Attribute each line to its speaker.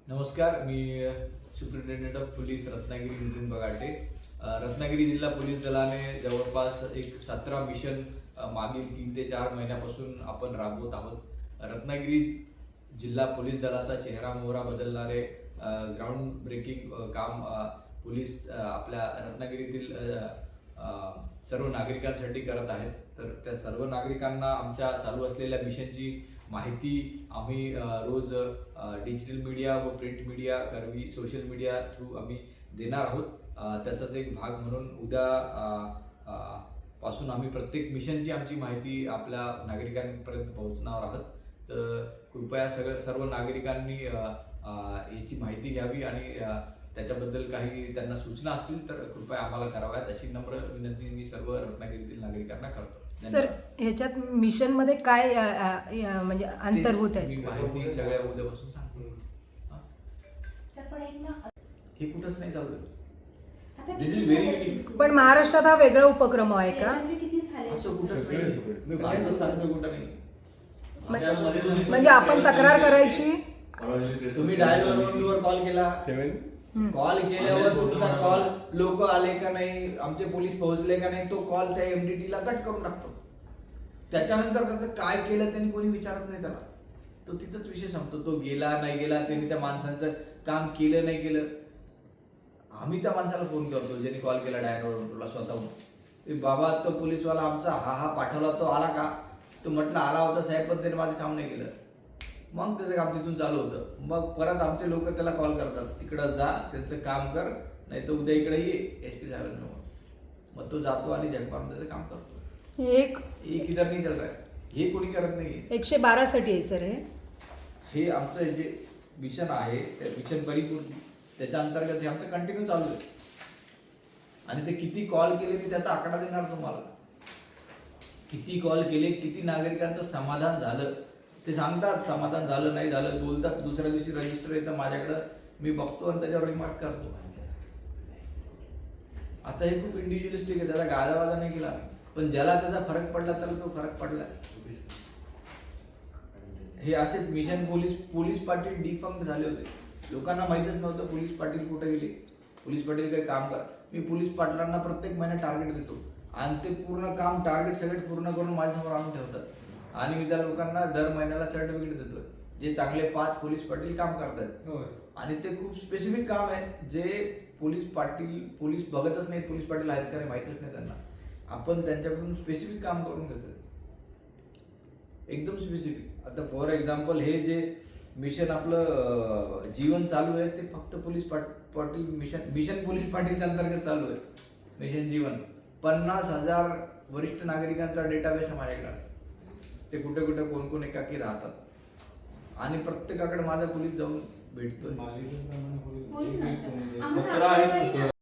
Speaker 1: नमस्कार, मी superintendent of police Ratnagiri Nitin Bagate. Ratnagiri जिल्हा पोलीस दलाने जवळपास एक 17 मिशन मागील 3 ते 4 महिन्यापासून आपण राबवत आहोत. रत्नागिरी जिल्हा पोलीस दलाचा चेहरा मोहरा बदलणारे ग्राउंड ब्रेकिंग काम पोलीस आपल्या रत्नागिरीतील सर्व नागरिकांसाठी करत आहेत. तर त्या सर्व नागरिकांना आमच्या चालू असलेल्या मिशनची माहिती आम्ही रोज डिजिटल मीडिया व प्रिंट मीडिया करवी सोशल मीडिया थ्रू आम्ही देणार आहोत. त्याचाच एक भाग म्हणून उद्या पासून आम्ही प्रत्येक मिशनची आमची माहिती आपल्या नागरिकांपर्यंत पोहोचणार आहोत. तर कृपया सर्व नागरिकांनी याची माहिती घ्यावी आणि त्याच्याबद्दल काही त्यांना सूचना असतील तर कृपया आम्हाला कराव्यात अशी नम्र विनंती मी सर्व रत्नागिरीतील नागरिकांना करतो.
Speaker 2: सर, ह्याच्यात मिशन मध्ये काय म्हणजे अंतर्भूत आहे?
Speaker 1: मी माहिती सगळ्या उद्यापासून सांगतो. हे कुठंच नाही चालू. दिस इज व्हेरी युनिक.
Speaker 2: पण महाराष्ट्रात हा वेगळा उपक्रम आहे का?
Speaker 1: असं कुठंच नाही. मी बाहेरच सांगतो कुठं नाही.
Speaker 2: म्हणजे आपण तक्रार करायची.
Speaker 1: तुम्ही डायल वर कॉल केला, कॉल केल्यावर तुमचा कॉल लोक आले का नाही, आमचे पोलीस पोहोचले का नाही, तो कॉल त्या MDT ला कट करून टाकतो. त्याच्यानंतर त्याचं काय केलं त्यांनी कोणी विचारत नाही त्याला. तो तिथंच विषय संपतो. तो गेला नाही गेला, त्यांनी त्या माणसांचं काम केलं नाही केलं. आम्ही त्या माणसाला फोन करतो ज्यांनी कॉल केला डायरेक्टला स्वतःहून. बाबा तो पोलीसवाला आमचा हा पाठवला, तो आला का? तो म्हटलं आला होता साहेब, पण त्याने माझं काम नाही केलं. मग त्याचं काम तिथून चालू होतं. मग परत आमचे लोक त्याला कॉल करतात, तिकडं जा, त्यांचं काम कर, नाही तर उद्या इकडे ये SP साहेबांना. मग तो जातो आणि झटपान त्याचं काम करतो.
Speaker 2: एक
Speaker 1: इधर नाही चालत आहे. हे कोणी करत नाही.
Speaker 2: 112 साठी आहे सर
Speaker 1: हे आमचं जे मिशन आहे त्या मिशन परिपूर्ण त्याच्या अंतर्गत हे आमचं कंटिन्यू चालू आहे. आणि ते किती कॉल केले मी त्याचा आकडा देणार तुम्हाला. किती कॉल केले, किती नागरिकांचं समाधान झालं ते सांगतात. समाधान झालं नाही झालं बोलतात. दुसऱ्या दिवशी रजिस्टर येतं माझ्याकडं, मी बघतो आणि त्याच्यावर रिमार्क करतो. आता हे खूप इंडिव्हिज्युअलिस्टिक आहे, त्याचा गाजावाजा नाही केला, पण ज्याला त्याचा फरक पडला तर तो फरक पडला. हे असेच मिशन पोलीस पाटील डिफंक्ट झाले होते. लोकांना माहितच नव्हतं पोलीस पाटील कुठे गेले, पोलीस पाटील काही काम कर. मी पोलीस पाटलांना प्रत्येक महिन्यात टार्गेट देतो आणि ते पूर्ण काम टार्गेट सगळे पूर्ण करून माझ्यासमोर आणून ठेवतात. आणि मी त्या लोकांना दर महिन्याला सर्टिफिकेट देतोय. जे चांगले 5 पोलीस पाटील काम करतात आणि ते खूप स्पेसिफिक काम आहे जे पोलीस बघतच नाही. पोलीस पाटील आहेत का नाही माहितच नाही त्यांना. आपण त्यांच्याकडून स्पेसिफिक काम करून घेतोय, एकदम स्पेसिफिक. आता फॉर एक्झाम्पल हे जे मिशन आपलं जीवन चालू आहे ते फक्त पोलीस पाटील मिशन पोलीस पाटीलच्या अंतर्गत चालू आहे. मिशन जीवन 50,000 वरिष्ठ नागरिकांचा डेटाबेस आहे माझ्याकडे. ते कुठे कुठे कोण कोण एकाकी राहतात आणि प्रत्येकाकडे माझा पोलीस जाऊन भेटतोय.
Speaker 3: 17 आहेत.